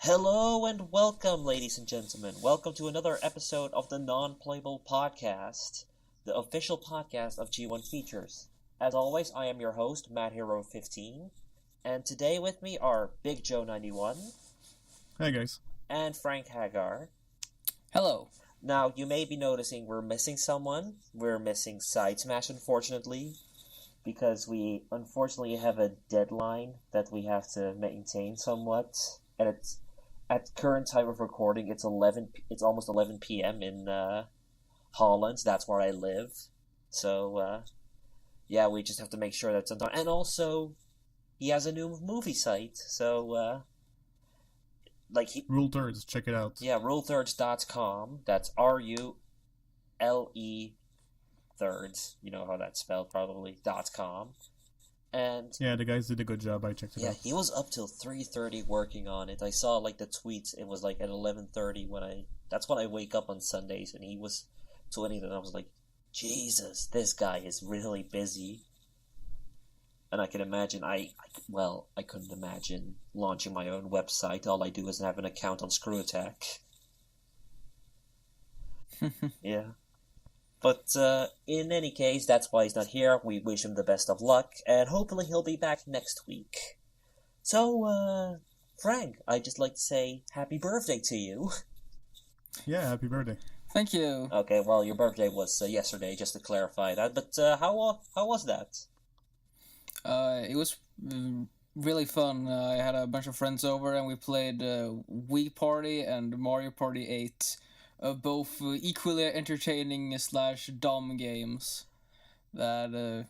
Hello and welcome, ladies and gentlemen. Welcome to another episode of the Non-Playable podcast, the official podcast of G1 Features. As always, I am your host, MadHero 15, and today with me are BigJoe 91. Hey guys. And FrankHagger. Hello. Now, you may be noticing we're missing someone. We're missing Side Smash, unfortunately, because we unfortunately have a deadline that we have to maintain somewhat, and it's at current time of recording, it's almost 11 p.m. in Holland. That's where I live. So, yeah, we just have to make sure that's on time. And also, he has a new movie site, so, Rule Thirds, check it out. Yeah, rulethirds.com. That's RULE thirds. You know how that's spelled, probably. .com. And yeah, the guys did a good job. I checked it out. Yeah, he was up till 3:30 working on it. I saw the tweets. It was at 11:30 that's when I wake up on Sundays, and he was tweeting, and I was like, Jesus, this guy is really busy. And I can imagine, I couldn't imagine launching my own website. All I do is have an account on Screw Attack. Yeah. But in any case, that's why he's not here. We wish him the best of luck, and hopefully he'll be back next week. So, Frank, I'd just like to say happy birthday to you. Yeah, happy birthday. Thank you. Okay, well, your birthday was yesterday, just to clarify that. But how was that? It was really fun. I had a bunch of friends over, and we played Wii Party and Mario Party 8. Both equally entertaining / dumb games that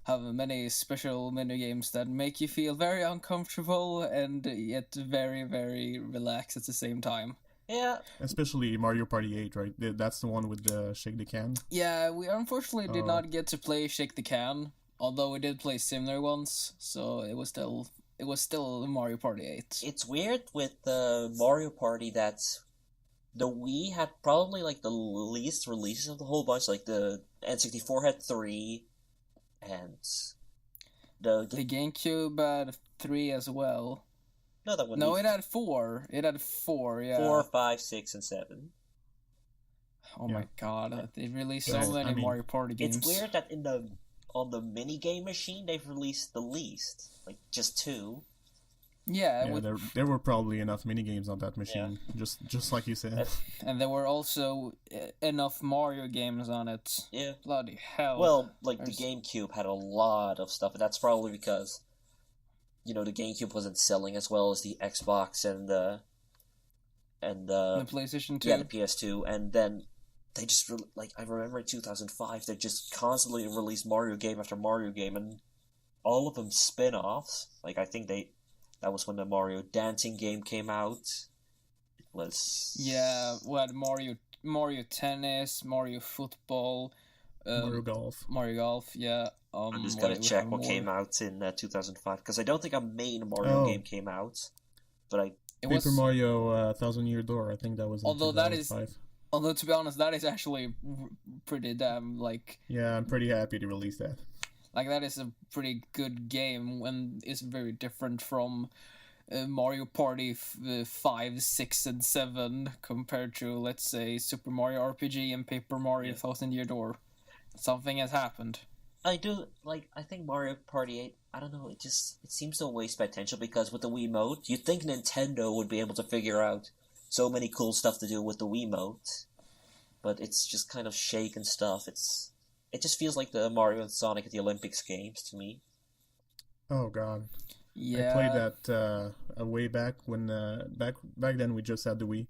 have many special mini games that make you feel very uncomfortable and yet very, very relaxed at the same time. Yeah. Especially Mario Party 8, right? That's the one with the Shake the Can. Yeah, we unfortunately did not get to play Shake the Can, although we did play similar ones, so it was still Mario Party 8. It's weird with Mario Party that the Wii had probably the least releases of the whole bunch. The N64 had 3, and the GameCube had 3 as well. No, that one. No, it had 4. It had 4. Yeah. 4, 5, 6, and 7. Oh my god! They released so many Mario Party games. It's weird that on the mini game machine they've released the least, just 2. Yeah, there were probably enough minigames on that machine, just like you said. And there were also enough Mario games on it. Yeah. Bloody hell. Well, the GameCube had a lot of stuff, and that's probably because, the GameCube wasn't selling as well as the Xbox and the PlayStation 2. Yeah, the PS2, and then they just, I remember in 2005, they just constantly released Mario game after Mario game, and all of them spin-offs. I think that was when the Mario dancing game came out. It was... Yeah, we had Mario Tennis, Mario Football... Mario Golf. Mario Golf, yeah. I'm just gonna check what came out in 2005, because I don't think a main Mario game came out. But Paper Mario 1000 Year Door, I think that was in 2005. Although, to be honest, that is actually pretty damn, Yeah, I'm pretty happy to release that. That is a pretty good game, and it's very different from Mario Party 5, 6, and 7 compared to, let's say, Super Mario RPG and Paper Mario 1000 Year Door. Something has happened. I think Mario Party 8, I don't know, it seems to waste potential, because with the Wiimote, you'd think Nintendo would be able to figure out so many cool stuff to do with the Wiimote, but it's just kind of shaken stuff. It just feels like the Mario and Sonic at the Olympics games to me. Oh god. Yeah. I played that way back when back then we just had the Wii,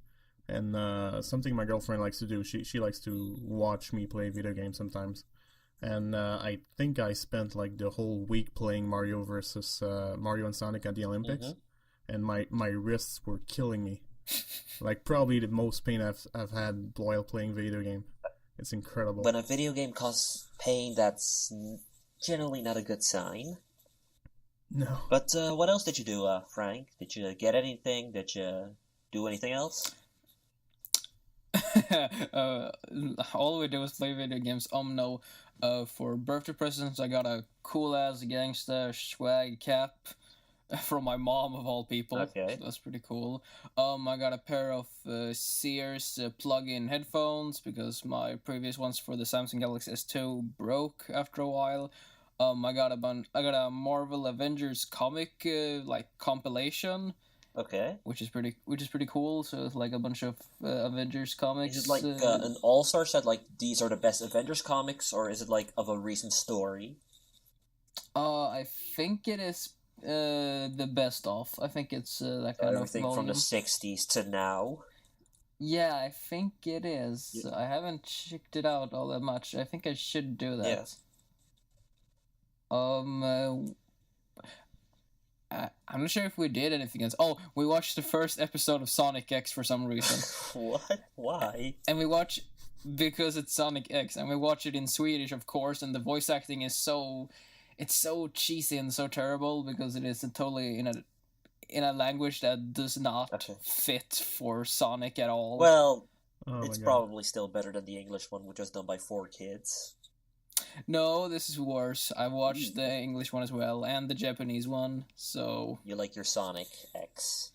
and something my girlfriend likes to do. She likes to watch me play video games sometimes, and I think I spent the whole week playing Mario versus Mario and Sonic at the Olympics, and my wrists were killing me. Probably the most pain I've had while playing video game. It's incredible. When a video game causes pain, that's generally not a good sign. No. But what else did you do, Frank? Did you get anything? Did you do anything else? All we did was play video games. No. For birthday presents, I got a cool-ass gangsta swag cap. from my mom of all people. Okay. So that's pretty cool. I got a pair of Sears plug-in headphones because my previous ones for the Samsung Galaxy S2 broke after a while. I got a Marvel Avengers comic like compilation. Okay. Which is pretty cool. So it's like a bunch of Avengers comics. Is it like an all-star set, like these are the best Avengers comics, or is it like of a recent story? I think it is the best of. I think it's that kind of Everything volume. from the 60s to now? Yeah, I think it is. Yeah. I haven't checked it out all that much. I think I should do that. Yeah. I'm not sure if we did anything else. Oh, we watched the first episode of Sonic X for some reason. What? Why? And we watch because it's Sonic X, and we watch it in Swedish, of course, and the voice acting is so cheesy and so terrible because it is totally in a language that does not fit for Sonic at all. Well, it's probably still better than the English one, which was done by 4Kids. No, this is worse. I watched the English one as well, and the Japanese one, so... You like your Sonic X.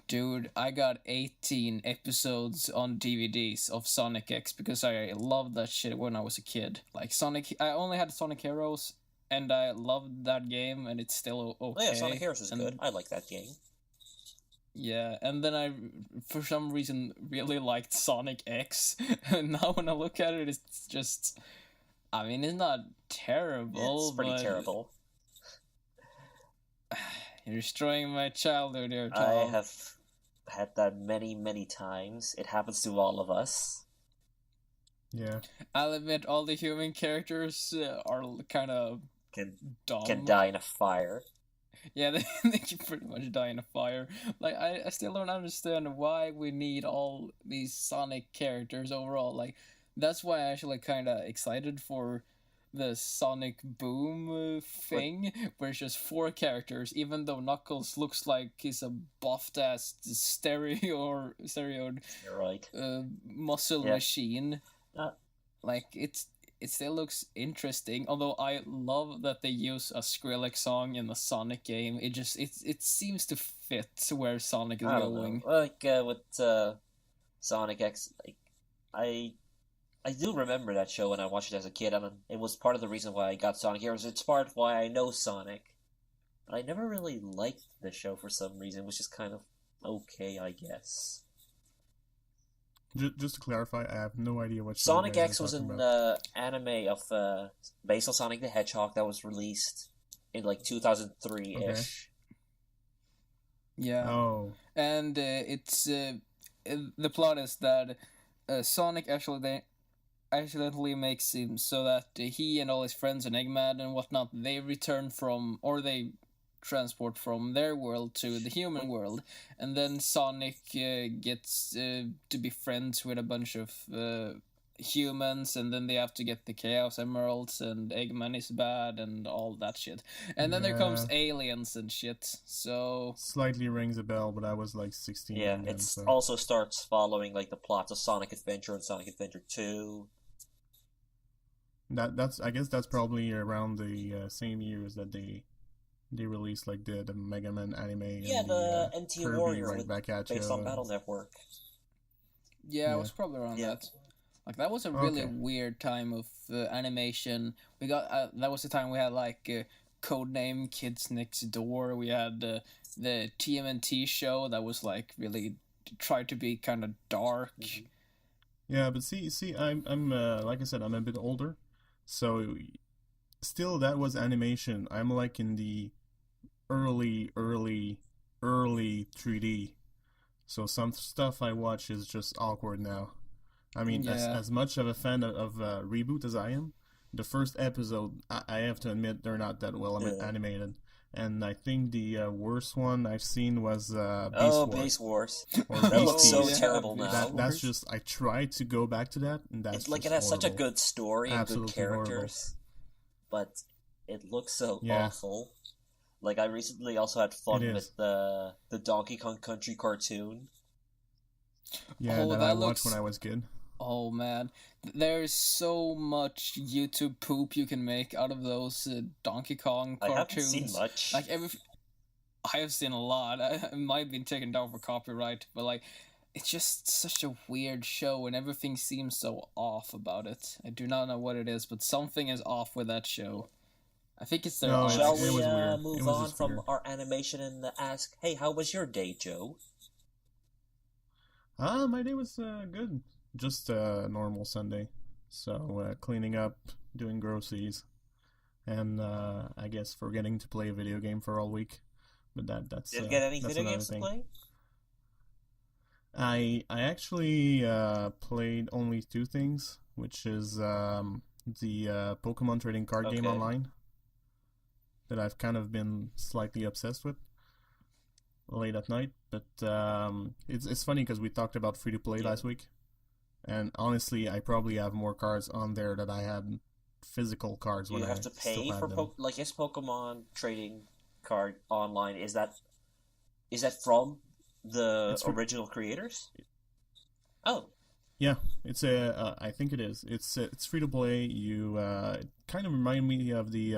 Dude, I got 18 episodes on DVDs of Sonic X because I loved that shit when I was a kid. Like, I only had Sonic Heroes, and I loved that game, and it's still okay. Oh yeah, Sonic Heroes is good. I like that game. Yeah, and then I, for some reason, really liked Sonic X, and now when I look at it, it's just... I mean, it's not terrible, It's pretty terrible. You're destroying my childhood here, Tom. I have had that many, many times. It happens to all of us. Yeah. I'll admit, all the human characters are kind of dumb. Can die in a fire. Yeah, they can pretty much die in a fire. Like, I still don't understand why we need all these Sonic characters overall. Like, that's why I'm actually kind of excited for the Sonic Boom thing, where it's just 4 characters, even though Knuckles looks like he's a buffed-ass stereoed right. muscle machine. Like, it still looks interesting, although I love that they use a Skrillex song in the Sonic game. It seems to fit where Sonic is going. Like, with Sonic X, like, I do remember that show when I watched it as a kid, and it was part of the reason why I got Sonic Heroes. It's part of why I know Sonic. But I never really liked the show for some reason, which is kind of okay, I guess. Just to clarify, I have no idea what Sonic X was an anime of based on Sonic the Hedgehog that was released in like 2003-ish. Okay. Yeah. Oh. And it's the plot is that Sonic accidentally makes him so that he and all his friends and Eggman and whatnot, they return from, or they transport from their world to the human world, and then Sonic gets to be friends with a bunch of humans, and then they have to get the Chaos Emeralds, and Eggman is bad, and all that shit. And then there comes aliens and shit, so... Slightly rings a bell, but I was like 16. Yeah, then, it so. also starts following like the plots of Sonic Adventure and Sonic Adventure 2. I guess that's probably around the same years that they released like the Mega Man anime. Yeah, and the NT Kirby Warrior right back at based you, on Battle Network. Yeah, it was probably around that. Like, that was a really weird time of animation. We got that was the time we had like Codename Kids Next Door. We had the TMNT show that was like really tried to be kind of dark. Mm-hmm. Yeah, but see, I'm like I said, I'm a bit older, so still that was animation. I'm like in the early 3D, so some stuff I watch is just awkward now. I mean, as much of a fan of Reboot as I am, the first episode, I have to admit, they're not that well animated. And I think the worst one I've seen was Beast Wars. That looks so terrible now. That's just, I tried to go back to that, and that's like, just it has horrible. such a good story and Absolutely good characters, but it looks so Yeah. awful. Like, I recently also had fun with the Donkey Kong Country cartoon. Yeah, that I watched when I was a kid. Oh man, there's so much YouTube poop you can make out of those Donkey Kong cartoons. I haven't seen much. Like I have seen a lot. It might have been taken down for copyright, but like, it's just such a weird show, and everything seems so off about it. I do not know what it is, but something is off with that show. I think it's their No, art. Shall it we was weird. It move was on just from weird. our animation and ask, hey, how was your day, Joe? My day was good. Just a normal Sunday. So cleaning up, doing groceries, and I guess forgetting to play a video game for all week. But that's Did you get any that's video another games to thing. play? I actually played only two things, which is the Pokemon trading card game Okay. online that I've kind of been slightly obsessed with late at night. But it's funny because we talked about free to play Yeah. last week, and honestly, I probably have more cards on there that I had physical cards when You I have to still pay had for them. is Pokemon trading card online? Is that from the It's free. original creators? Oh, Yeah, it's a. I think it is. It's free to play. You it kind of remind me of the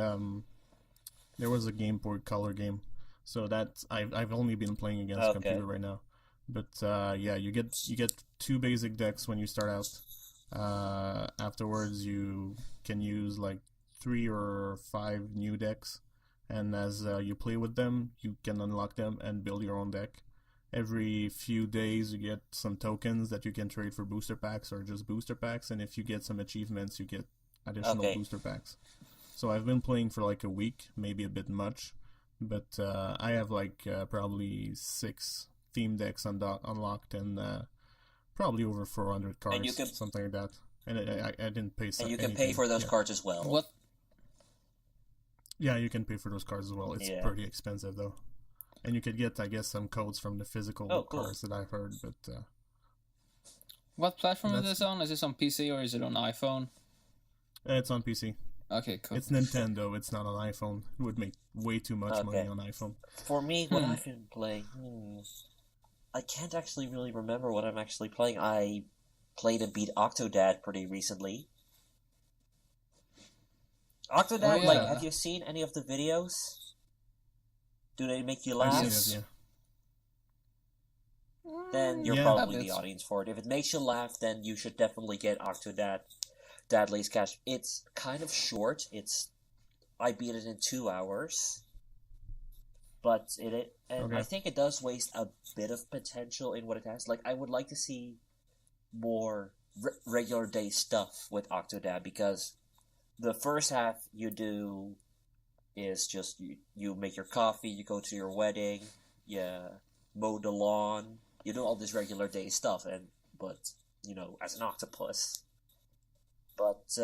there was a Game Boy Color game, so that's I've only been playing against okay. computer right now. But yeah, you get two basic decks when you start out. Afterwards, you can use like 3 or 5 new decks, and as you play with them, you can unlock them and build your own deck. Every few days, you get some tokens that you can trade for booster packs or just booster packs, and if you get some achievements, you get additional Okay. booster packs. So I've been playing for like a week, maybe a bit much, but I have like probably 6 theme decks unlocked and probably over 400 And you cards, can something like that. And I didn't pay and you can pay anything. for those Yeah. cards as well. What? Yeah, you can pay for those cards as well. It's Yeah. pretty expensive though. And you could get, I guess, some codes from the physical Oh, cool. cards that I've heard, but What platform is That's- this on? Is this on PC or is it on iPhone? it's on PC. Okay, cool. It's Nintendo. It's not on iPhone. It would make way too much money Okay. on iPhone. For me, what I've been playing, I can't actually really remember what I'm actually playing. I played and beat Octodad pretty recently. Octodad, Oh, like, yeah. have you seen any of the videos? Do they make you I've laugh? seen it, yeah. Then you're Yeah. probably A the bit. audience for it. If it makes you laugh, then you should definitely get Octodad Dad Lays Cash. It's kind of short. I beat it in 2 hours. But and Okay. I think it does waste a bit of potential in what it has. Like, I would like to see more regular day stuff with Octodad, because the first half you do is just you make your coffee, you go to your wedding, you mow the lawn, you do all this regular day stuff, but as an octopus. But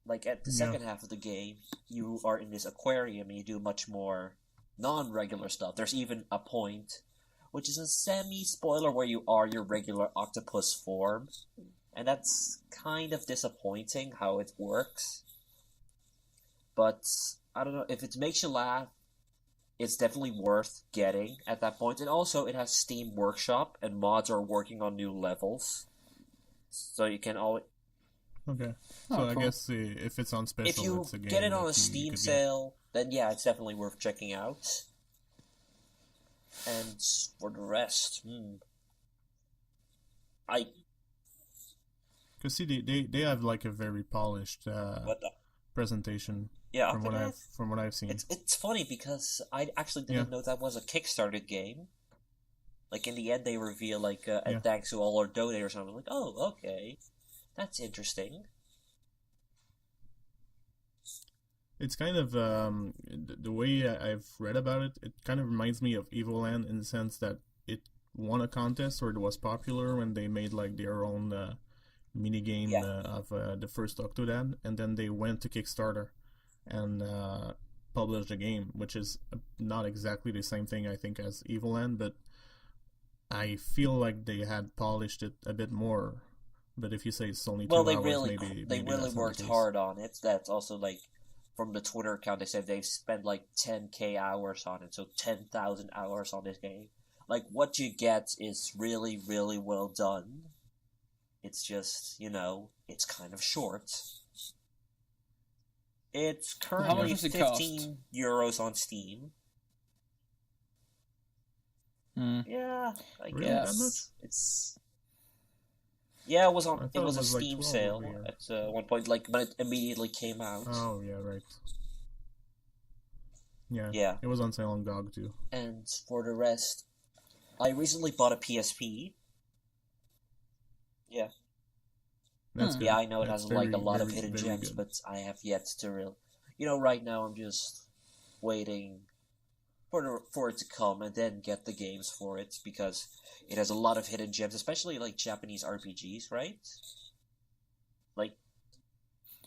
like at the Yeah. second half of the game, you are in this aquarium and you do much more non-regular stuff. There's even a point, which is a semi-spoiler, where you are your regular octopus form, and that's kind of disappointing how it works. But I don't know, if it makes you laugh, it's definitely worth getting at that point. And also, it has Steam Workshop, and mods are working on new levels, so you can always. Okay. Oh, So I cool. guess if it's on special, If you it's a game get it on that a Steam could get. sale, then yeah, it's definitely worth checking out. And for the rest, I Because see, they have like a very polished what the presentation yeah, from what I've seen. it's funny because I actually didn't know that was a Kickstarted game. Like, in the end, they reveal like Yeah. and thanks to all our donators. And I'm like, oh, okay, that's interesting. It's kind of the way I've read about it. It kind of reminds me of Evoland in the sense that it won a contest, or it was popular when they made like their own mini game Yeah. of the first Octodad, and then they went to Kickstarter and published a game, which is not exactly the same thing, I think, as Evoland, but I feel like they had polished it a bit more. But if you say it's only 2 Well, hours, they really maybe they really that's not the worked case. hard on it. That's also like from the Twitter account. They said they've spent like 10K hours on it, so 10,000 hours on this game. Like, what you get is really, really well done. It's just, it's kind of short. It's How much currently does it cost? €15 on Steam. Yeah, I Really? Yeah. That much? guess it's. Yeah, it was I on. thought It it was a was like Steam 12 over sale here. at one point, like when it immediately came out. Oh, yeah, right. Yeah. Yeah, It was on sale on GOG too. and for the rest, I recently bought a PSP. Yeah, That's good. yeah, I know it That's has like a lot of very, hidden very gems, good. but I have yet to real. Right now I'm just waiting for it to come and then get the games for it because it has a lot of hidden gems, especially like Japanese RPGs, right? Like,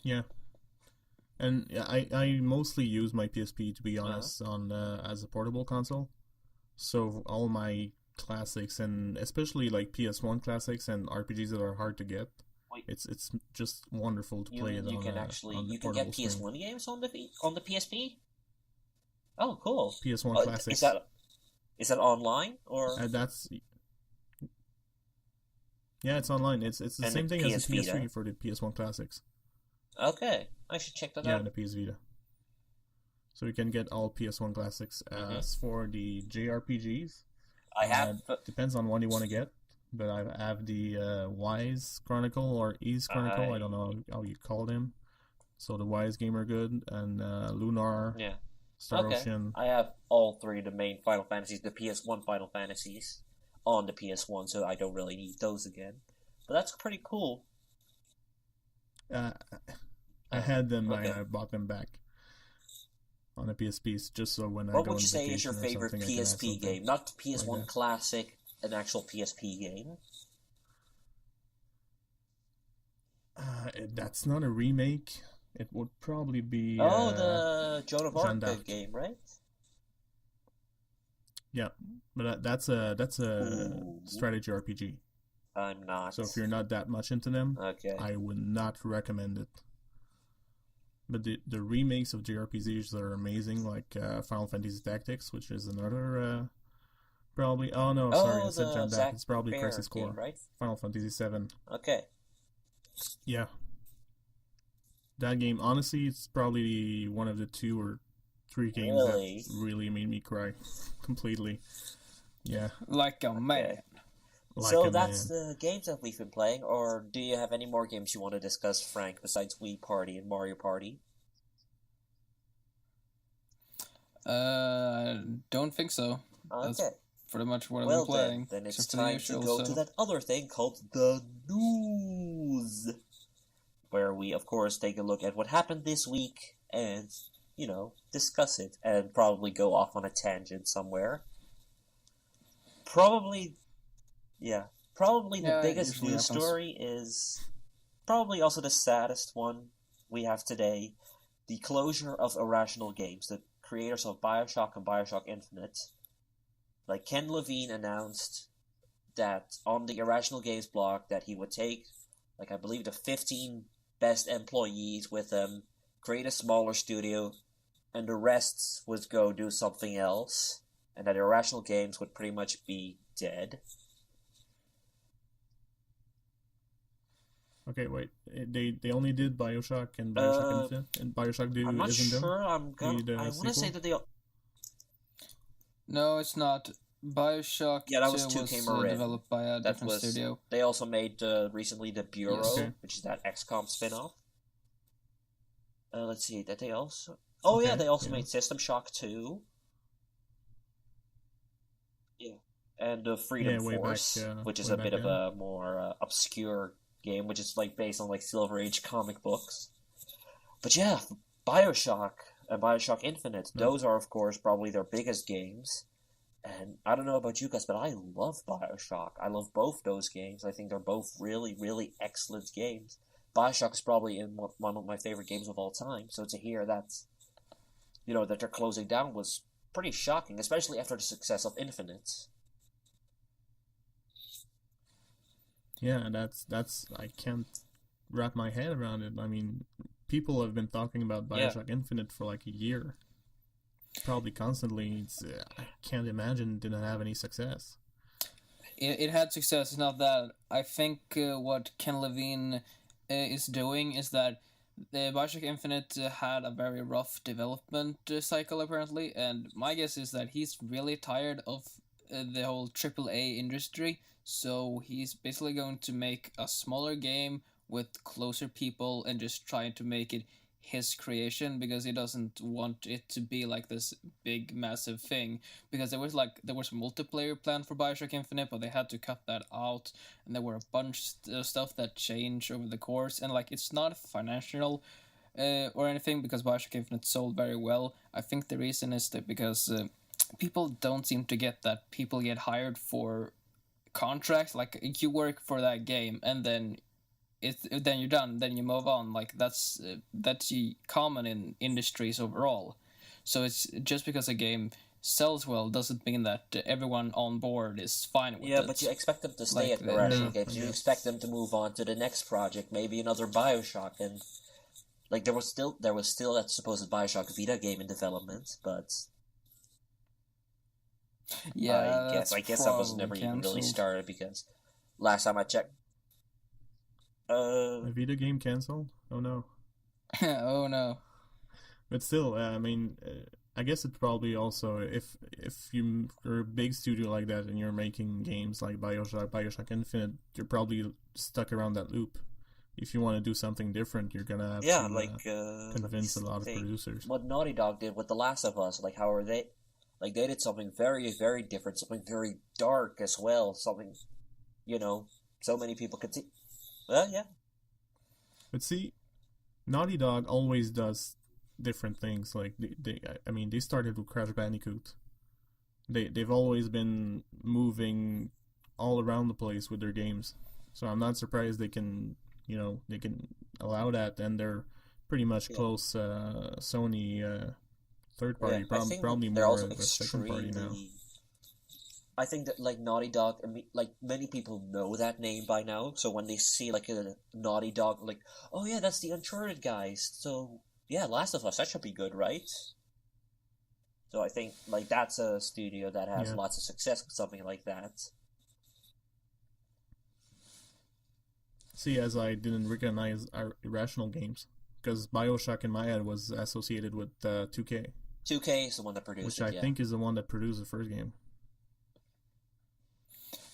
Yeah. And I mostly use my PSP, to be Uh-huh. honest, on as a portable console. So all my classics, and especially like PS1 classics and RPGs that are hard to get, Wait. it's just wonderful to you play mean it you on can a actually on the you can portable get screen. PS1 games on the PSP? Oh, cool. PS1 Is classics. that online or That's yeah, it's online. It's the and same thing as PS the PS3 Vita? for the PS1 classics. Okay, I should check that Yeah, out. and the PS Vita. So you can get all PS1 classics. As for the JRPGs, I have. depends on one you want to get. But I have the Wise Chronicle or Ease Chronicle. I don't know how you call them. So the Wise Gamer Good and Lunar, Yeah. Star Okay. Ocean. I have all three of the main Final Fantasies, the PS1 Final Fantasies, on the PS1, so I don't really need those again. But that's pretty cool. I had them. Okay. I bought them back on the PSPs just so when I What go would on you say is your vacation or favorite something, I can add PSP something game? Not like PS1 that. Classic, an actual PSP game. That's not a remake. It would probably be The Joan of Jeanne Arc d'Arc. game, right? Yeah, but that's a Ooh. strategy RPG. I'm not. So if you're not that much into them, Okay. I would not recommend it. But the remakes of JRPGs are amazing, like Final Fantasy Tactics, which is another probably. Oh no, sorry, I said the Jeanne d'Arc. Zack It's probably Fair Crisis game, Core. right? Final Fantasy 7. Okay. Yeah. That game, honestly, it's probably one of the 2 or 3 games Really? that really made me cry completely. Yeah. Like a man. Like So a that's man. the games that we've been playing, or do you have any more games you want to discuss, Frank, besides Wii Party and Mario Party? I don't think so. That's Okay. pretty much what I've Well been playing. then it's except for the time to usual, go to so- that other thing called the news, where we, of course, take a look at what happened this week and, discuss it and probably go off on a tangent somewhere. Probably the Yeah, it biggest usually news happens. story is probably also the saddest one we have today: the closure of Irrational Games, the creators of BioShock and BioShock Infinite. Like, Ken Levine announced that on the Irrational Games blog that he would take, like, I believe the 15 best employees with him, create a smaller studio, and the rest would go do something else, and that Irrational Games would pretty much be dead. Okay, wait. They only did BioShock and BioShock Infinite, and BioShock 2 I'm not isn't sure. done? I want to say that they. No, it's not. BioShock Yeah, that was 2 2K was Marin. developed by a That different was. studio. They also made recently the Bureau, Yes. Okay. which is that XCOM spin-off. Let's see. That they also. Oh yeah, Okay, they also yeah. made System Shock 2. Yeah, and Freedom way back, Force, which is way a bit back of a more obscure game, which is like based on like Silver Age comic books. But yeah, BioShock and BioShock Infinite, those are of course probably their biggest games. And I don't know about you guys, but I love BioShock. I love both those games. I think they're both really, really excellent games. BioShock is probably one of my favorite games of all time. So to hear that, that they're closing down was pretty shocking, especially after the success of Infinite. Yeah, and that's I can't wrap my head around it. I mean, people have been talking about BioShock Infinite for like a year, probably constantly. It's I can't imagine it didn't have any success. It had success. It's not that. I think what Ken Levine is doing is that the BioShock Infinite had a very rough development cycle apparently, and my guess is that he's really tired of the whole AAA industry. So he's basically going to make a smaller game with closer people and just trying to make it his creation, because he doesn't want it to be like this big massive thing, because there was multiplayer planned for BioShock Infinite, but they had to cut that out, and there were a bunch of stuff that changed over the course, and like it's not financial or anything, because BioShock Infinite sold very well. I think the reason is that because people don't seem to get that people get hired for contracts, like you work for that game and then then you're done, then you move on. Like that's common in industries overall. So it's just because a game sells well doesn't mean that everyone on board is fine with it. Yeah, but you expect them to stay at Irrational Games. You expect them to move on to the next project, maybe another BioShock, and like there was still that supposed BioShock Vita game in development, but yeah, I guess that was never even really started, because last time I checked. A Vita game canceled? Oh no. Oh no. But still, I mean, I guess it's probably also, if you're a big studio like that and you're making games like BioShock Infinite, you're probably stuck around that loop. If you want to do something different, you're gonna have to convince a lot of producers. What Naughty Dog did with The Last of Us, like how are they? Like they did something very, very different, something very dark as well, something, so many people could see. Well, yeah. But see, Naughty Dog always does different things. Like they started with Crash Bandicoot. They've always been moving all around the place with their games. So I'm not surprised they can allow that, and they're pretty much close Sony third party, probably more of a second party now. I think that like Naughty Dog, like many people know that name by now. So when they see like a Naughty Dog, like, oh yeah, that's the Uncharted guys. So yeah, Last of Us, that should be good, right? So I think like that's a studio that has lots of success with something like that. See, as I didn't recognize Irrational Games, because BioShock in my head was associated with 2K. 2K is the one that produced which I think is the one that produced the first game.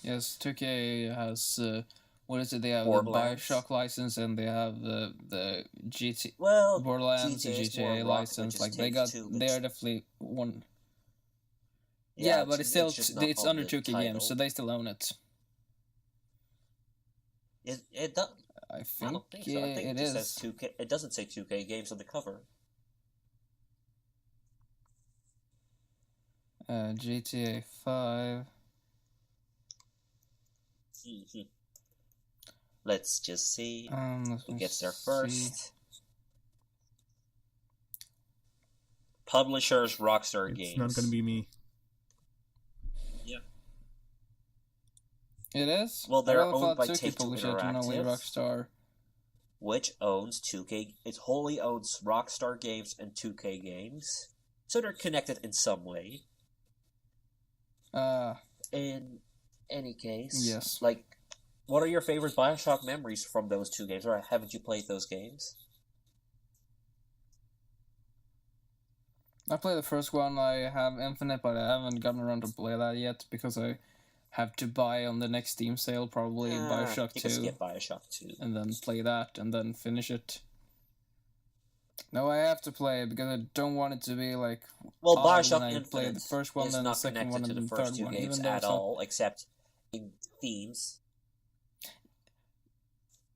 Yes, 2K has what is it? They have the BioShock license, and they have the Borderlands, the GTA license. Like they are definitely one. Yeah, but it's still it's under 2K Games, so they still own it. It does. I don't think so. I think it just is. says 2K. It doesn't say 2K Games on the cover. GTA 5. Let's just see who gets there first. Publishers Rockstar Games. It's not going to be me. Yeah. It is? Well, they're owned by Take-Two Interactive, Rockstar. Which owns 2K. It wholly owns Rockstar Games and 2K Games. So they're connected in some way. In any case, yes. Like, what are your favorite BioShock memories from those two games, or haven't you played those games? I played the first one. I have Infinite, but I haven't gotten around to play that yet because I have to buy on the next Steam sale probably BioShock 2. You can skip BioShock 2. And then play that, and then finish it. No, I have to play it because I don't want it to be like. Well, BioShock Infinite play the first one, then the second one, and then the third one. Games at all, except in themes.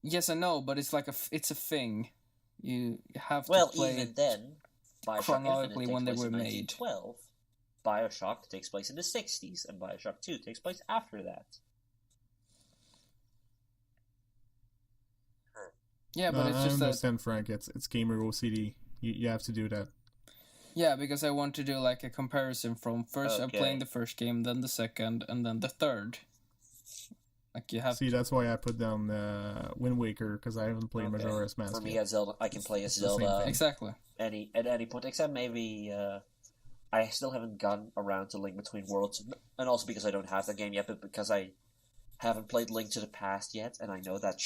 Yes, I know, but it's like it's a thing. You have to play even it then, BioShock chronologically Infinite when they takes were place in made. 1912. BioShock takes place in the 60s, and BioShock 2 takes place after that. Yeah, but it's just I understand, Frank. It's gamer OCD. You have to do that. Yeah, because I want to do like a comparison from first I'm playing the first game, then the second, and then the third. Like you have. See, that's why I put down Wind Waker, because I haven't played Majora's Mask. For me, as Zelda, I can play as Zelda exactly at any point, except maybe I still haven't gotten around to Link Between Worlds, and also because I don't have the game yet, but because I haven't played Link to the Past yet, and I know that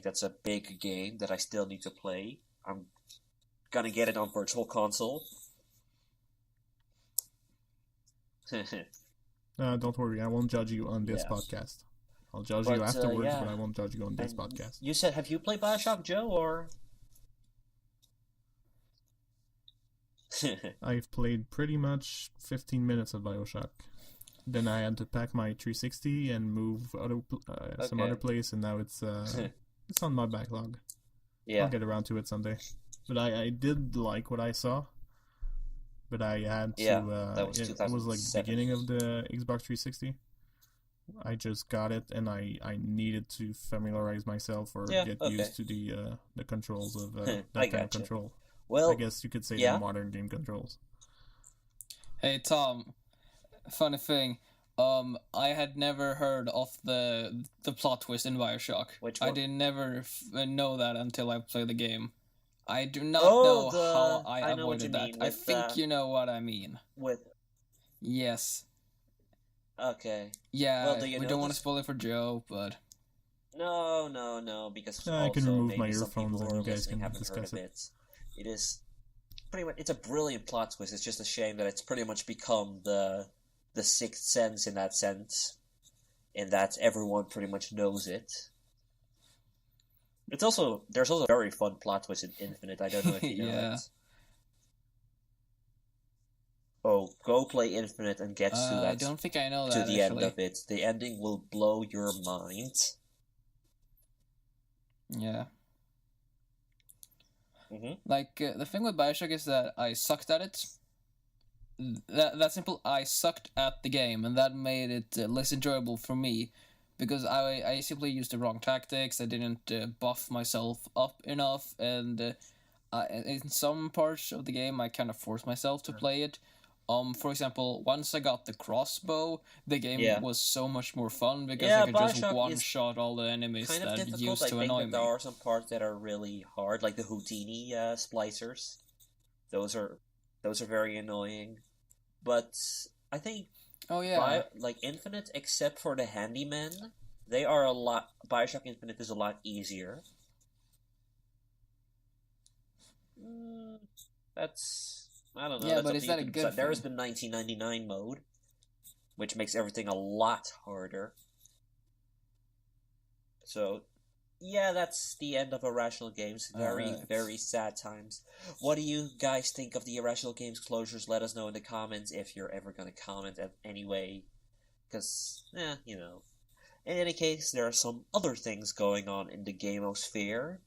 that's a big game that I still need to play. I'm gonna get it on Virtual Console. Don't worry, I won't judge you on this podcast. I'll judge you afterwards, but I won't judge you on this podcast. You said, have you played Bioshock, Joe, or? I've played pretty much 15 minutes of Bioshock. Then I had to pack my 360 and move some other place, and now it's on my backlog. Yeah. I'll get around to it someday. But I did like what I saw. But I had to. That was it was like the beginning of the Xbox 360. I just got it, and I needed to familiarize myself or get used to the controls of that kind of control. Well, I guess you could say the modern game controls. Hey Tom, funny thing, I had never heard of the plot twist in Bioshock. Which one? I did never know that until I played the game. I do not know how I avoided that. I think you know what I mean. Yes. Okay. Yeah, well, we don't want to spoil it for Joe, but... No, because I can remove my earphones and you guys can discuss it. It is pretty much, it's a brilliant plot twist. It's just a shame that it's pretty much become the Sixth Sense in that sense, in that everyone pretty much knows it. There's also a very fun plot twist in Infinite. I don't know if you know it. Oh, go play Infinite and get to that. I don't think I know that, to the end of it. The ending will blow your mind. Yeah. Mm-hmm. Like, the thing with Bioshock is that I sucked at it. That simple, I sucked at the game, and that made it less enjoyable for me, because I simply used the wrong tactics, I didn't buff myself up enough, and in some parts of the game I kind of forced myself to play it. For example, once I got the crossbow, the game was so much more fun because I could just one-shot all the enemies that used to annoy me. There are some parts that are really hard, like the Houdini splicers. Those are very annoying. But I think Infinite, except for the handymen, they are a lot... Bioshock Infinite is a lot easier. That's... I don't know. Yeah, but is that a good thing? There has been 1999 mode, which makes everything a lot harder. So, yeah, that's the end of Irrational Games. Very, very sad times. What do you guys think of the Irrational Games closures? Let us know in the comments if you're ever going to comment anyway. Because, you know. In any case, there are some other things going on in the gamosphere,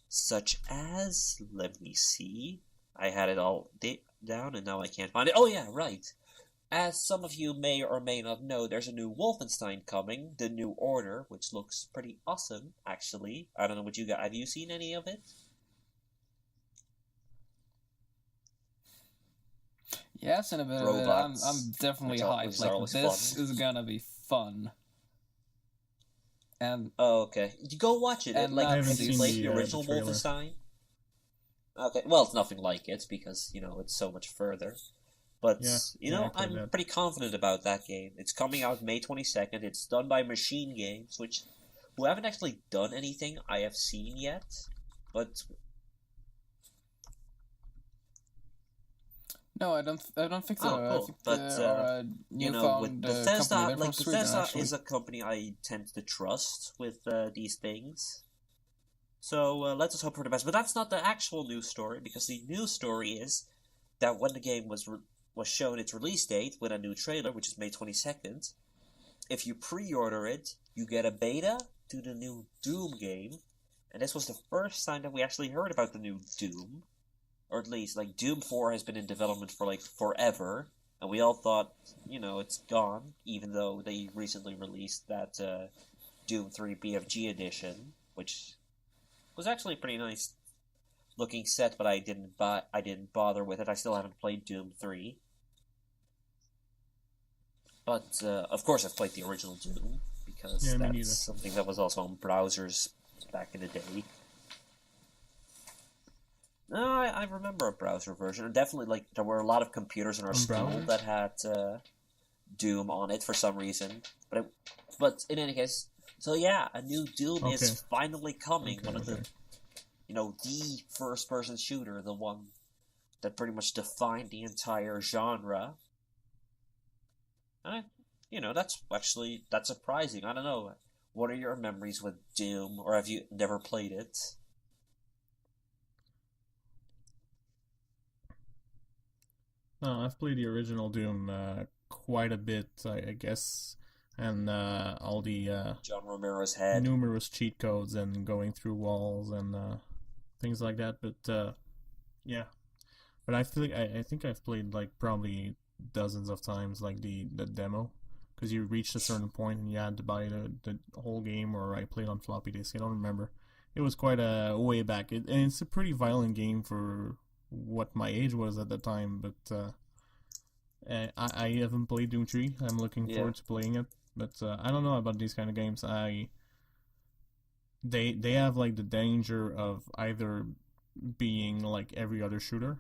such as, let me see... I had it all down, and now I can't find it. Oh, yeah, right. As some of you may or may not know, there's a new Wolfenstein coming, The New Order, which looks pretty awesome, actually. I don't know what you got. Have you seen any of it? Yes, in a bit of it. I'm definitely hyped. Like, this is gonna be fun. And okay. You go watch it. Have you played the original Wolfenstein? Okay, well, it's nothing like it, because, you know, it's so much further. But, I'm pretty confident about that game. It's coming out May 22nd. It's done by Machine Games, who haven't actually done anything I have seen yet. But... No, I don't think so. Oh, cool. But, you know, with Bethesda, Bethesda is a company I tend to trust with these things. So, let's just hope for the best. But that's not the actual news story, because the news story is that when the game was shown its release date with a new trailer, which is May 22nd, if you pre-order it, you get a beta to the new Doom game. And this was the first time that we actually heard about the new Doom. Or at least, like, Doom 4 has been in development for, like, forever. And we all thought, you know, it's gone, even though they recently released that Doom 3 BFG edition, which... was actually a pretty nice looking set, but I didn't bother with it. I still haven't played Doom 3. But, of course I've played the original Doom, because that's something that was also on browsers back in the day. No, I remember a browser version. Definitely, like, there were a lot of computers in our school that had Doom on it for some reason. But in any case... So yeah, a new Doom is finally coming. One of the, the first-person shooter, the one that pretty much defined the entire genre. that's surprising. I don't know. What are your memories with Doom, or have you never played it? No, I've played the original Doom quite a bit, I guess, and all the John Romero's head. numerous cheat codes and going through walls and things like that. But yeah, but I think I've played like probably dozens of times, like the demo, because you reached a certain point and you had to buy the whole game, or I played on floppy disk. I don't remember. It was quite a way back, and it's a pretty violent game for what my age was at the time. But I haven't played Doom 3. I'm looking Yeah. forward to playing it, but I don't know about these kind of games. They have like the danger of either being like every other shooter,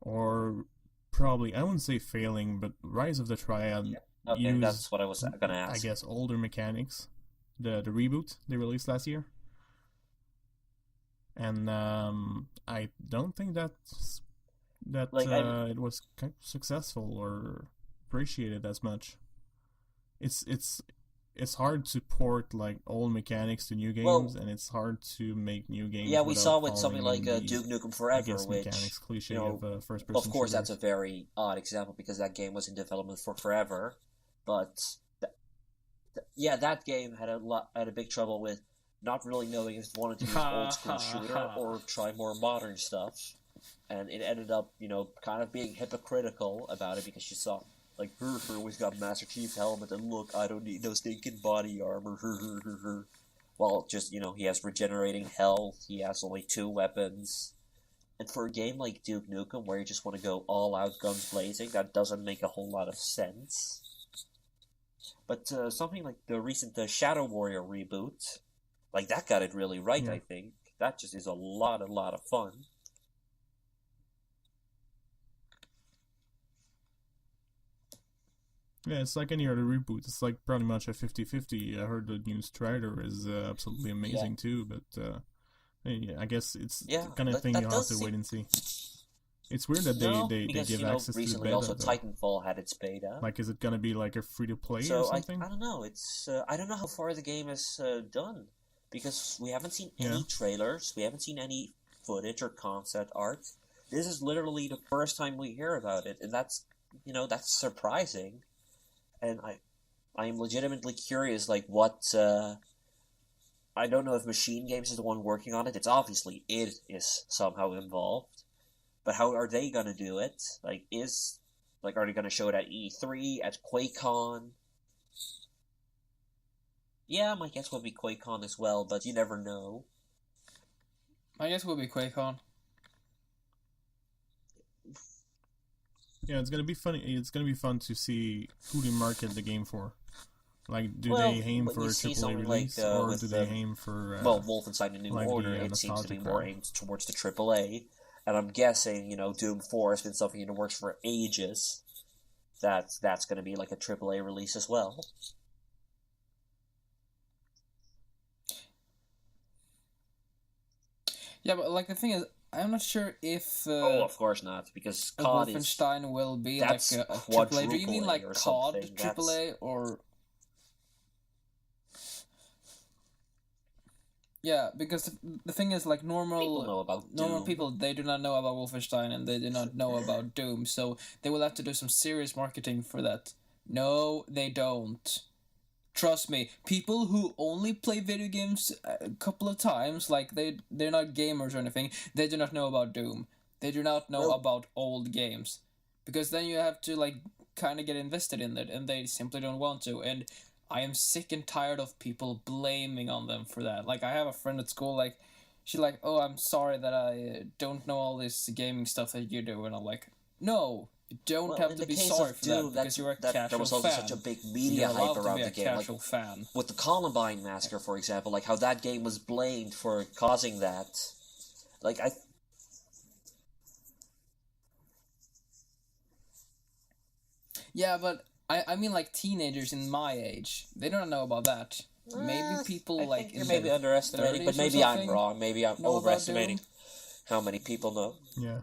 or probably, I wouldn't say failing, but Rise of the Triad Yeah. Okay, used, that's what I was gonna I ask. guess, older mechanics. The reboot they released last year, and I don't think that Like, it was kind of successful or appreciated as much. It's it's hard to port like old mechanics to new well, games, and it's hard to make new yeah, games we without saw with something falling like in the, Duke Nukem I Forever, guess, which, mechanics cliche you know, of first of person course, that's a shooters. very odd example because that game was in development for forever. But yeah, that game had a big trouble with not really knowing if it wanted to be an old school shooter or try more modern stuff, and it ended up, kind of being hypocritical about it because you saw like Brr always got Master Chief's helmet, and look, I don't need no stinking body armor. Well, just he has regenerating health. He has only 2 weapons. And for a game like Duke Nukem, where you just want to go all out guns blazing, that doesn't make a whole lot of sense. But something like the recent Shadow Warrior reboot, like that got it really right. Yeah. I think that just is a lot of fun. Yeah, it's like any other reboot. It's like pretty much a 50-50. I heard the new Strider is absolutely Yeah, amazing too, but yeah, I guess it's the yeah, kind of that thing that you'll have does to seem wait and see. It's weird that no, they because give access to the recently beta also though. Titanfall had its beta. Like, is it gonna be like a free to play or So something? I don't know. It's I don't know how far the game is done because we haven't seen Yeah. any trailers, we haven't seen any footage or concept art. This is literally the first time we hear about it, and that's surprising. And I am legitimately curious, like what I don't know if Machine Games is the one working on it. It's obviously it is somehow involved, but how are they gonna do it? Are they gonna show it at E3, at QuakeCon? Yeah, my guess would be QuakeCon as well, but you never know. I guess it will be QuakeCon. Yeah, it's gonna be funny. It's gonna be fun to see who they market the game for. Like, do Well, they aim when for you a see AAA something release, like or do with they aim for Wolfenstein: The New like Order, the it seems to be nostalgic more crowd? aimed towards the AAA, and I'm guessing Doom 4 has been something in the works for ages. That's going to be like a AAA release as well. Yeah, but like the thing is, I'm not sure if Oh, of course not, because a COD is Wolfenstein will be like that's a AAA. Do you mean quadruple A like or COD something. That's AAA or? Yeah, because the thing is, like people know about normal Doom. people, they do not know about Wolfenstein and they do not know about Doom, so they will have to do some serious marketing for that. No, they don't. Trust me, people who only play video games a couple of times, like they're not gamers or anything, they do not know about Doom. They do not know Well, about old games. Because then you have to like kind of get invested in it and they simply don't want to. And I am sick and tired of people blaming on them for that. Like I have a friend at school like she's like, "Oh, I'm sorry that I don't know all this gaming stuff that you do." And I'm like, "No, you don't have in to the be case sorry of for that Doom, because you're a there casual was also fan. such a big And media you're hype allowed to around be the a game, like casual fan. with the Columbine massacre, for example, like how that game was blamed for causing that. Like I Yeah, but I mean like teenagers in my age. They don't know about that. Maybe I people like think you're in maybe their underestimating, but 30s or maybe I'm something wrong. Maybe I'm know about overestimating Doom. how many people know. Yeah,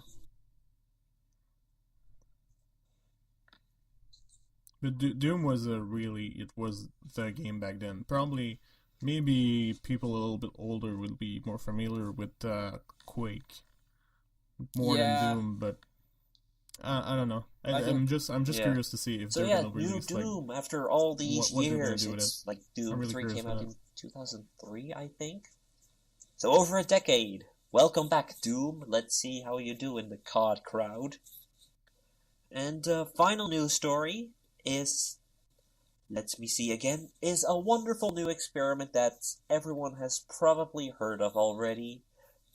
But Doom was it was the game back then. Probably, maybe people a little bit older will be more familiar with Quake more than Yeah, Doom, but I don't know. I think I'm just Yeah. curious to see if So they're yeah, gonna new release like Doom after all these what they're gonna years. do with it. It's like I'm Doom really 3 curious came for out that. in 2003, I think. So over a decade. Welcome back, Doom. Let's see how you do in the COD crowd. And final news story is, let me see again, is a wonderful new experiment that everyone has probably heard of already,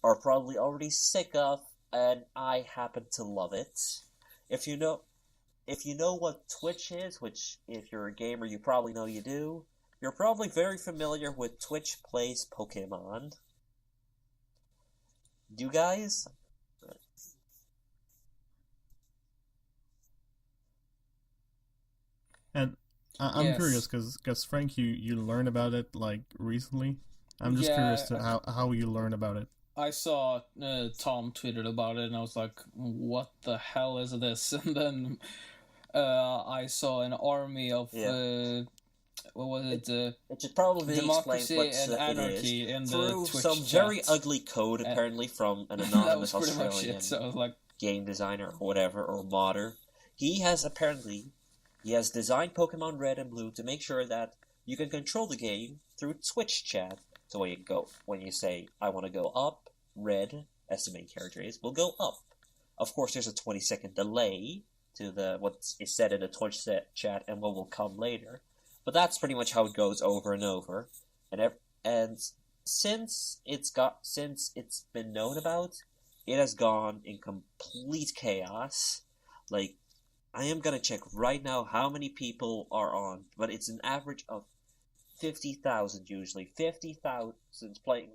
or probably already sick of, and I happen to love it. If you know if you know what Twitch is, which if you're a gamer you probably know you do, you're probably very familiar with Twitch Plays Pokemon. You guys? And I'm curious yes, because Frank, you learned about it like recently. I'm just curious yeah. to how you learned about it. I saw Tom tweeted about it, and I was like, "What the hell is this?" And then I saw an army of Yeah. what was It, it? it should probably explain Democracy what and it is. Anarchy in the Through some Twitch very chat. ugly code, And apparently, from an that was anonymous pretty much it. Australian So I was like, game designer or whatever, or modder. He has designed Pokemon Red and Blue to make sure that you can control the game through Twitch chat. So when you say, I want to go up, Red, as the main character is, will go up. Of course, there's a 20-second delay to what is said in the Twitch chat and what will come later. But that's pretty much how it goes over and over. And since it's been known about, it has gone in complete chaos. Like, I am gonna check right now how many people are on, but it's an average of 50,000 usually. 50,000 playing.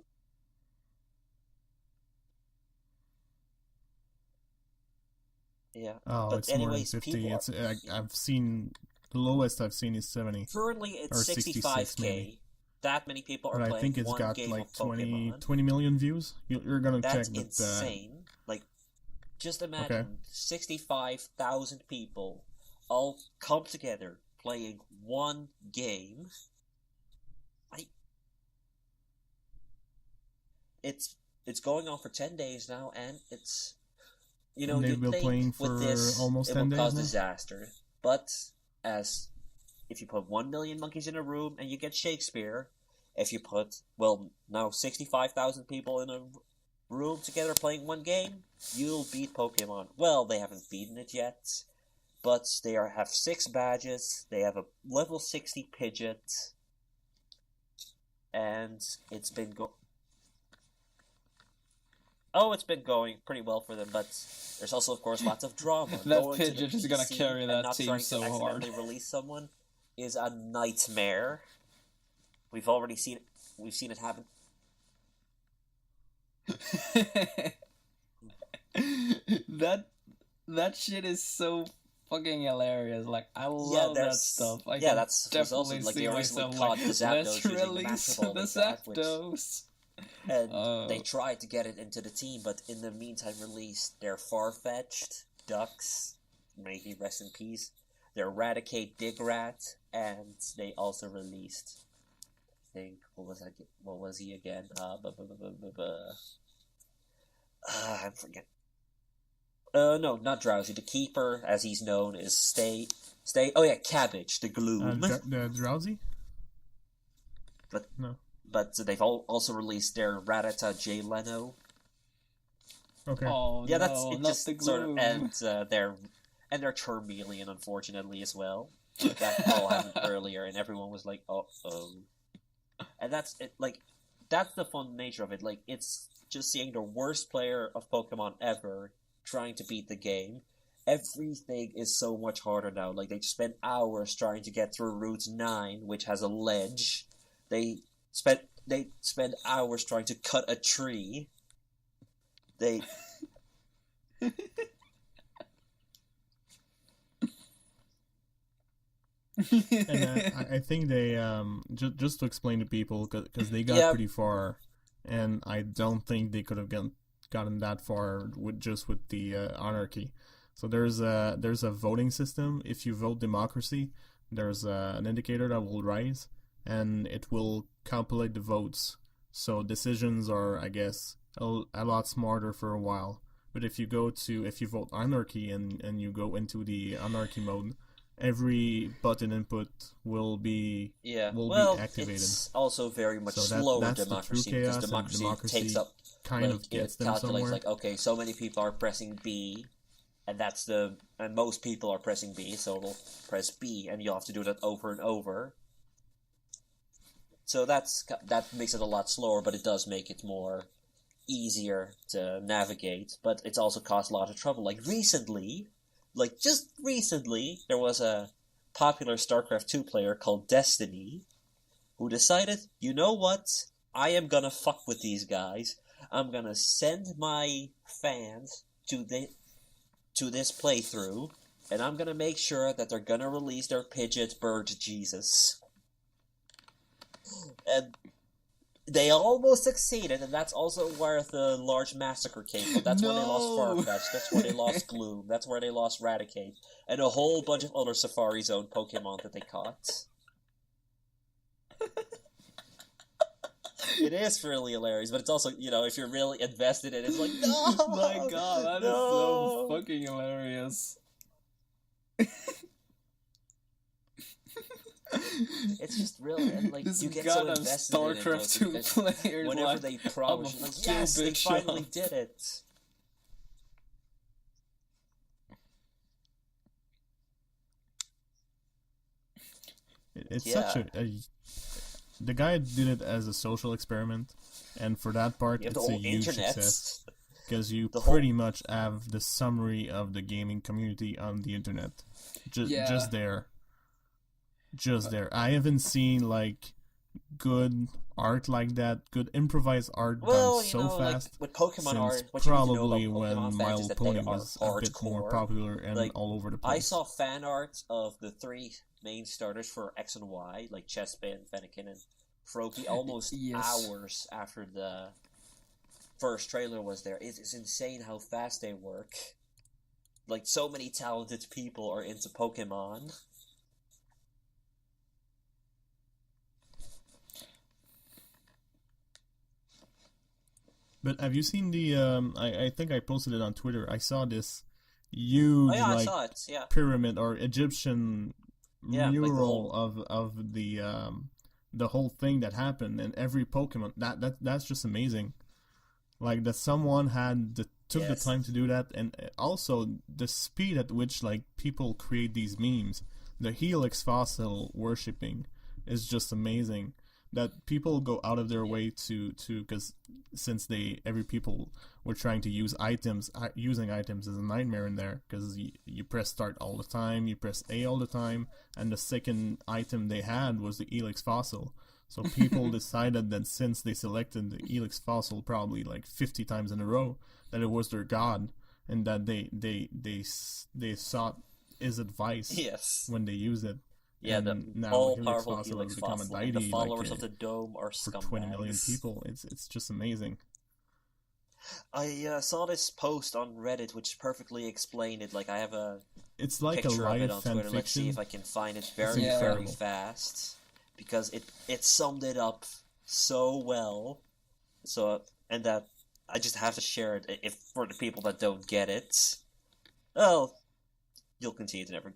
Yeah, Oh, but it's more than anyways, 50. people are. I've seen the lowest I've seen is 70 Currently, it's or 66 maybe. 65K. That many people are But I playing think it's one got game like of Pokemon. 20 million views. You're gonna check, That's but insane. Like, just okay. imagine 65,000 people all come together playing one game. I, it's going on for 10 days now, and And they've you'd been playing think with for this almost it 10 will days cause now. disaster, but as if you put 1 million monkeys in a room and you get Shakespeare, if you put, well, now 65,000 people in a room together playing one game, you'll beat Pokemon. Well, they haven't beaten it yet, but have 6 badges, they have a level 60 Pidgeot, and it's been going pretty well for them, but there's also, of course, lots of drama. that Going to the Pidgeot is gonna PC carry and that not team trying so to hard. accidentally release someone is a nightmare. We've seen it happen. that shit is so fucking hilarious. Like, I Yeah, love that stuff. I yeah, can that's was also definitely like see they originally myself caught like, the let's Zapdos using the release Master Ball the they got, Zapdos. and they tried to get it into the team, but in the meantime released their Farfetch'd, Ducks, may he rest in peace, their Eradicate Digrat, and they also released, I think, what was he again? I'm forgetting. No, not Drowsy. The Keeper, as he's known, is Stay. Oh yeah, Cabbage, the Gloom. The Drowsy? But no. But they've also released their Rattata Jay Leno. Okay. Oh Yeah, no, it not just the sort of, Gloom. and their Charmeleon, unfortunately, as well. That all happened earlier, and everyone was like, "Oh, and that's it. Like, that's the fun nature of it. Like, it's just seeing the worst player of Pokemon ever trying to beat the game. Everything is so much harder now. Like, they spend hours trying to get through Route 9, which has a ledge. They spend hours trying to cut a tree. They And I think they just to explain to people, because they got Yeah. pretty far, and I don't think they could have gotten that far with the anarchy. So there's a voting system. If you vote democracy, there's an indicator that will rise, and it will calculate the votes. So decisions are, I guess, a lot smarter for a while. But if you vote anarchy and you go into the anarchy mode, every button input will be activated. It's also very much slower democracy, because democracy takes up kind of gets them calculates somewhere. okay, so many people are pressing B, and and most people are pressing B, so it'll press B, and you'll have to do that over and over. So that makes it a lot slower, but it does make it more easier to navigate. But it's also caused a lot of trouble. Just recently, there was a popular StarCraft 2 player called Destiny who decided, you know what? I am gonna fuck with these guys. I'm gonna send my fans to this playthrough, and I'm gonna make sure that they're gonna release their Pidgeot Bird Jesus. And they almost succeeded, and that's also where the large massacre came from. That's where they lost Farfetch'd, that's where they lost Gloom, that's where they lost Raticate, and a whole bunch of other Safari Zone Pokemon that they caught. It is really hilarious, but it's also, if you're really invested in it, it's like, no! My god, that is so fucking hilarious. It's just really, and This you get so goddamn invested in it. StarCraft 2 players, whenever they promise, yes, they finally did it. It's such a the guy did it as a social experiment, and for that part, it's a huge success. Because you pretty much have the summary of the gaming community on the internet. Just there. Just there. I haven't seen, good art like that, good improvised art done so fast. With Pokemon art, what probably you need to know about Pokemon when fans My is Little that Pony they was are a bit more hardcore. popular and all over the place. I saw fan art of the 3 main starters for X and Y, like Chespin, Fennekin, and Froakie, almost hours after the first trailer was there. It is insane how fast they work. So many talented people are into Pokemon. But have you seen the? I think I posted it on Twitter. I saw this huge I saw it, pyramid or Egyptian mural the of the whole thing that happened, and every Pokemon. That's just amazing. That someone took the time to do that, and also the speed at which people create these memes. The Helix fossil worshipping is just amazing. That people go out of their way to because since every people were trying to use items, using items is a nightmare in there, because you press start all the time, you press A all the time, and the second item they had was the Helix fossil. So people decided that since they selected the Helix fossil probably 50 times in a row, that it was their god, and that they sought his advice when they used it. Yeah, and the now all-powerful Helix Helix Fossil has fossil, become a and the deity, followers of the Dome are for scumbags. 20 million people. It's just amazing. I saw this post on Reddit which perfectly explained it. I have a it's like picture a live of it on fan Twitter. fiction. Let's see if I can find it very fast, because it summed it up so well. And that I just have to share it if for the people that don't get it. Well, you'll continue to never.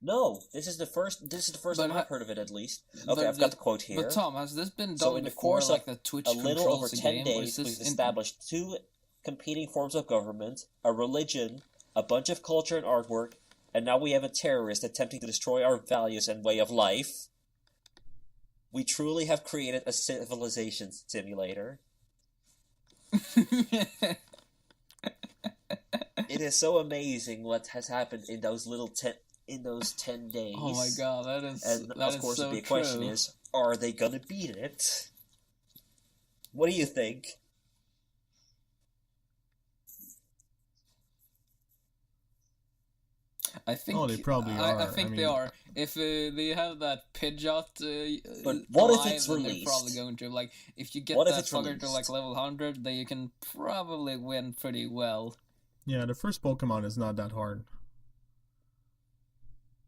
No, this is the first time I've heard of it, at least. Okay, I've got the quote here. But Tom, has this been done so in the before, course of the Twitch a little over controls 10 game, days, we've established 2 competing forms of government, a religion, a bunch of culture and artwork, and now we have a terrorist attempting to destroy our values and way of life. We truly have created a civilization simulator. It is so amazing what has happened in those 10 days. Oh my god, and of course so the big question is, are they gonna beat it? What do you think? I think. Oh, they probably are. I think they are. If they have that Pidgeot But what if live, it's then they're probably released? going to like. If you get What if that it's fucker to like released? level 100, then you can probably win pretty well. Yeah, the first Pokemon is not that hard.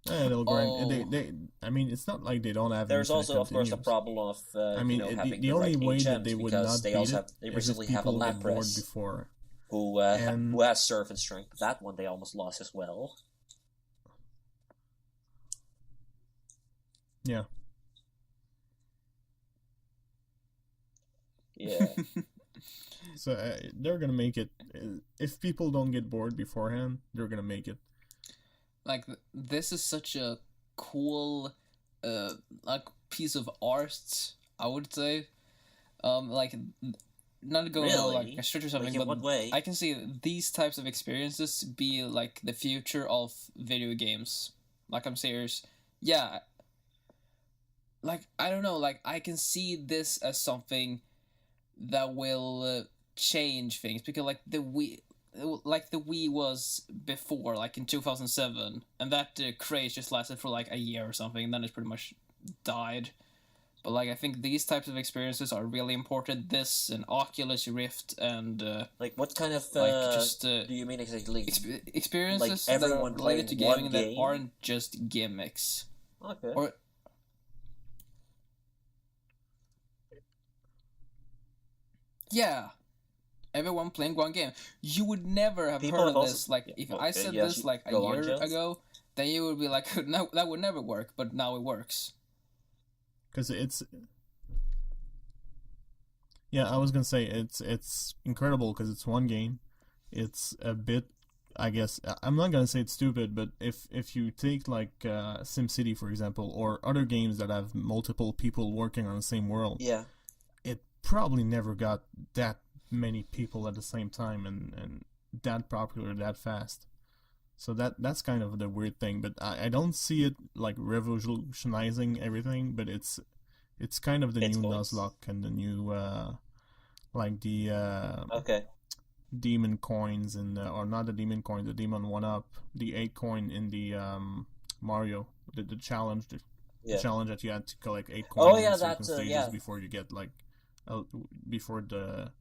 And they'll grind. I mean, it's not like they don't have. There's infinite also, of course, the continues. problem of I mean, having the the only right way that HMs, they would because not they beat also it they is if recently have a people get bored Lapras before. who has Surf and Strength. But that one they almost lost as well. Yeah. Yeah. So they're gonna make it. If people don't get bored beforehand, they're gonna make it. Like this is such a cool, like piece of art. I would say, like not going on like a street or something, Like, in but what way? I can see these types of experiences be like the future of video games. Like I'm serious. Yeah. Like I don't know. Like I can see this as something that will change things because like the Wii was before like in 2007 and that craze just lasted for like a year or something and then it pretty much died. But like I think these types of experiences are really important. This and Oculus Rift and like what kind of like just do you mean exactly? Experiences Like that are everyone related to playing gaming one that game? aren't just gimmicks. Okay. Or yeah, everyone playing one game. You would never have People heard have of also- this. Like yeah, if well, I said yeah, this like a go on, year Jones. ago, then you would be like, no, that would never work. But now it works. Because it's. Yeah, I was gonna say it's incredible because it's one game. It's a bit, I guess. I'm not gonna say it's stupid, but if you take like SimCity for example, or other games that have multiple people working on the same world, Yeah. it probably never got that many people at the same time and that popular that fast. So that's kind of the weird thing, but I don't see it like revolutionizing everything, but it's kind of the new Bitcoins. Nuzlocke and the new like the Okay. demon coins and or not the demon coin, the demon 1-up, the 8 coin in the Mario, the challenge, the Yeah. challenge that you had to collect 8 Oh, coins yeah, in certain that, stages yeah. before you get like before the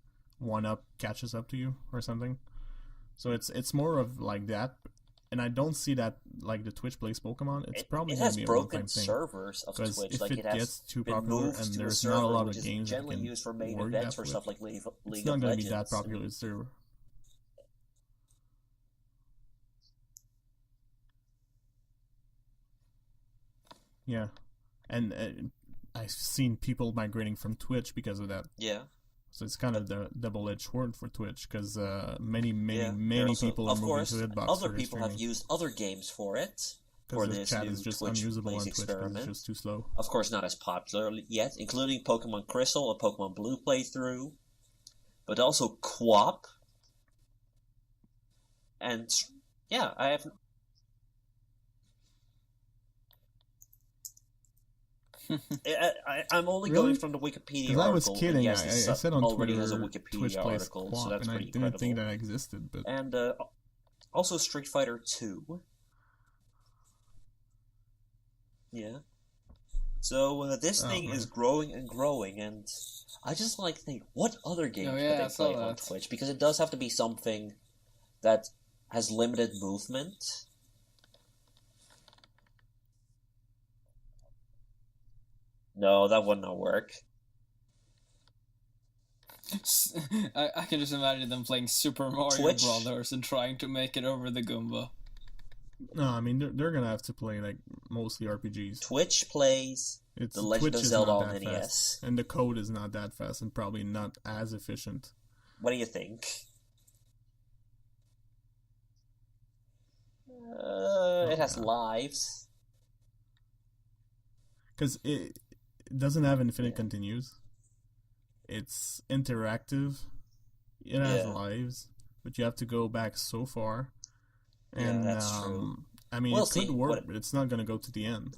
1-up catches up to you or something. So it's more of like that, and I don't see that like the Twitch plays Pokemon. It's probably It going has to be a broken one-time thing. servers of Because Twitch. if Like it it has gets too been popular moved and to a there's server not a lot which of is games that generally can used for main work events that for quick, stuff like League it's of not going to Legends. be that popular server. Yeah, and I've seen people migrating from Twitch because of that. Yeah. So it's kind of the double-edged sword for Twitch because many Also, people are of moving course, to Hitbox other for people have streaming used other games for it. For because the this chat new is just Twitch unusable Plays on Twitch because experiment. it's just too slow. Of course, not as popular yet, including Pokemon Crystal and Pokemon Blue playthrough, but also Co-op. And yeah, I have. I'm only Really? going from the Wikipedia Because I was article. kidding. Yes, I this said on already Twitter has a Twitch Wikipedia plays article, co-op, so that's and I pretty didn't incredible. think that existed. But And also Street Fighter 2. Yeah. So this thing is growing and growing, and I just like to think, what other games could they play on Twitch? Because it does have to be something that has limited movement. No, that would not work. I can just imagine them playing Super Mario Twitch? Brothers and trying to make it over the Goomba. no, I mean they're gonna have to play like mostly RPGs. Twitch plays It's The Legend Twitch of is Zelda not on that NES. fast, and the code is not that fast, and probably not as efficient. What do you think? It has lives. Because it doesn't have infinite Yeah. continues. It's interactive. It has Yeah. lives, but you have to go back so far. And Yeah, that's true. I mean, We'll it could see. work, but it's not going to go to the end.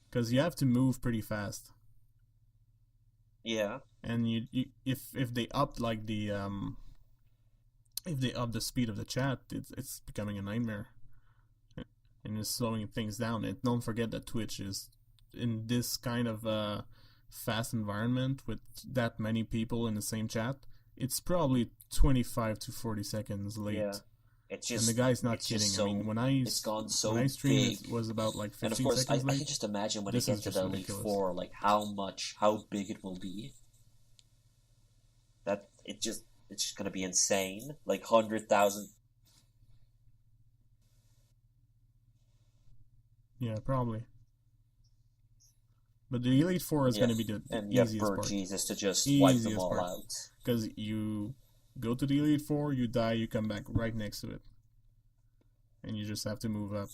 Because you have to move pretty fast. Yeah. And you if they upped like the if they up the speed of the chat, it's becoming a nightmare, and it's slowing things down. And don't forget that Twitch is in this kind of fast environment with that many people in the same chat. It's probably 25 to 40 seconds late. Yeah. It's just, and the guy's not kidding. So, I mean, when I streamed, big. It was about like 15 and of course, seconds late. I can just imagine when it gets to the Elite Four, like how big it will be. That it's just gonna be insane, like 100,000. Yeah, probably. But the Elite Four is gonna be the easiest part. Jesus to just wipe them all out. Because you go to the Elite Four, you die, you come back right next to it. And you just have to move up.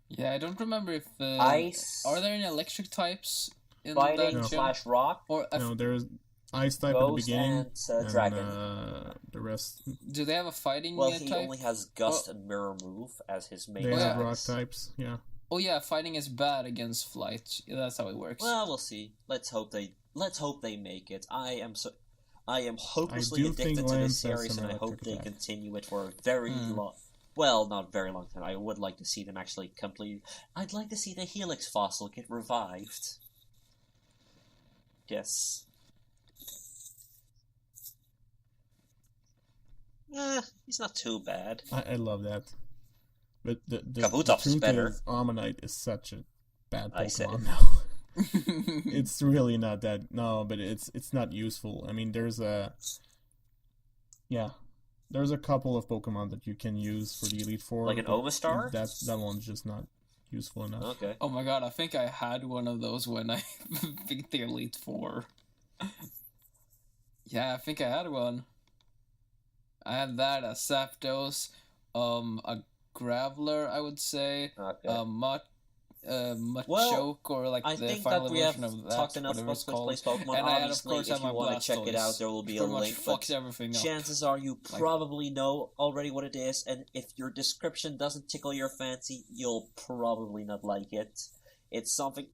Yeah, I don't remember if... Ice... Are there any electric types in fighting that /rock? No, there's Ice type at the beginning. And dragon. The rest... Do they have a fighting type? Well, he only has Gust and Mirror Move as his main They have rock types, yeah. Oh yeah, fighting is bad against flight. Yeah, that's how it works. Well, we'll see. Let's hope they make it. I am hopelessly addicted to this series, and I hope they continue it for a very long... Well, not very long time. I would like to see them actually complete... I'd like to see the Helix fossil get revived. Yes. He's not too bad. I love that. But the Kabutops is better. Ammonite is such a bad Pokemon now. It's really not that... No, but it's not useful. I mean, there's a couple of Pokemon that you can use for the Elite Four. Like an Omastar? That one's just not useful enough. Okay. Oh my god, I think I had one of those when I beat the Elite Four. Yeah, I think I had one. I had that, a Zapdos, a Graveler, I would say, okay. Machoke, or like the final version of that. Talked enough about Switch Plays Pokemon. And obviously, if you want to check it out, there will be a link. But chances are you probably know already what it is, and if your description doesn't tickle your fancy, you'll probably not like it. It's something...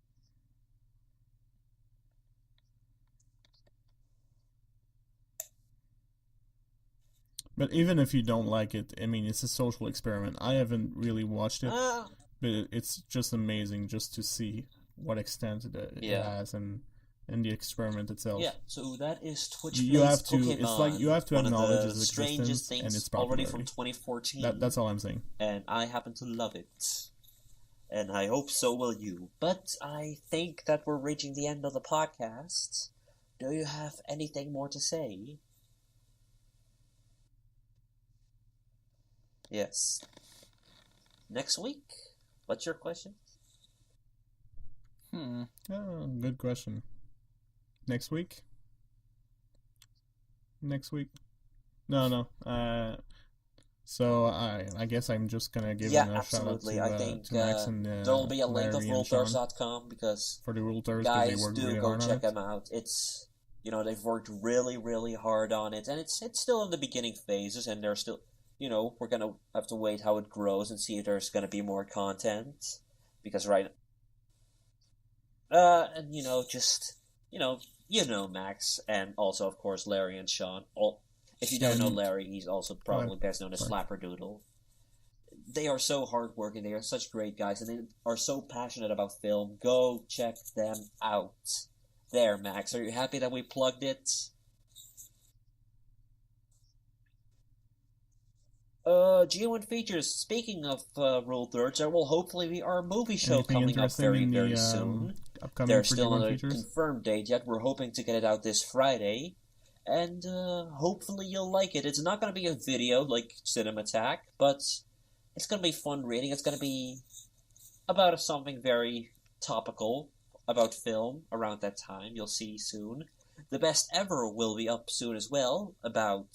But even if you don't like it, I mean, it's a social experiment. I haven't really watched it, but it's just amazing just to see what extent it has and the experiment itself. Yeah, so that is Twitch you Plays have to. Pokemon. It's like you have to acknowledge its strangest existence and its things already popularity. from 2014. That's all I'm saying. And I happen to love it. And I hope so will you. But I think that we're reaching the end of the podcast. Do you have anything more to say? Yes. Next week? What's your question? Oh, good question. Next week? No. So I guess I'm just gonna give a shout out to, I think to Max and there will be a link of RuleThurs.com because for the RuleThurs, guys they worked do really go hard check on it. them out. It's they've worked really, really hard on it, and it's still in the beginning phases, and they're still we're gonna have to wait how it grows and see if there's gonna be more content because Max, and also of course Larry and Sean. If you don't know Larry, he's also probably best known as Slapperdoodle. They are so hardworking. They are such great guys, and they are so passionate about film. Go check them out. There, Max. Are you happy that we plugged it? G1 features. Speaking of RuleThurs, there will hopefully be our movie show coming up very, very soon. There's still not a confirmed date yet. We're hoping to get it out this Friday. And hopefully you'll like it. It's not going to be a video like Cinema Attack, but it's going to be fun reading. It's going to be about something very topical about film around that time. You'll see soon. The Best Ever will be up soon as well about...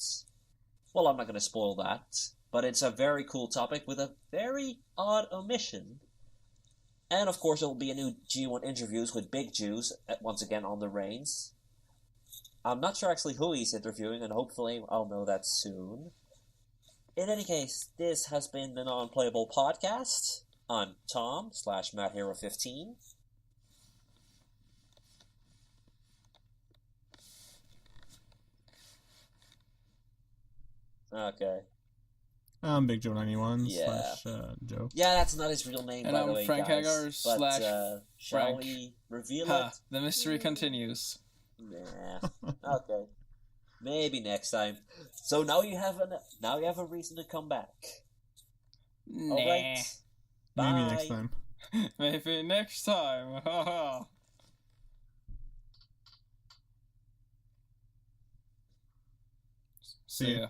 Well, I'm not going to spoil that, but it's a very cool topic with a very odd omission. And of course, there will be a new G1 interviews with BigJoe once again on the reins. I'm not sure actually who he's interviewing, and hopefully I'll know that soon. In any case, this has been the Non-Playable Podcast. I'm Tom, /MadHero15. Okay. I'm BigJoe91 Yeah. slash Joe. Yeah, that's not his real name, And by I'm the way, FrankHagger guys. But shall Frank. we reveal Ha! it? The mystery continues. Nah. Okay. Maybe next time. So now you have a reason to come back. Nah. All right. Bye. Maybe next time. Maybe next time. Haha. See ya.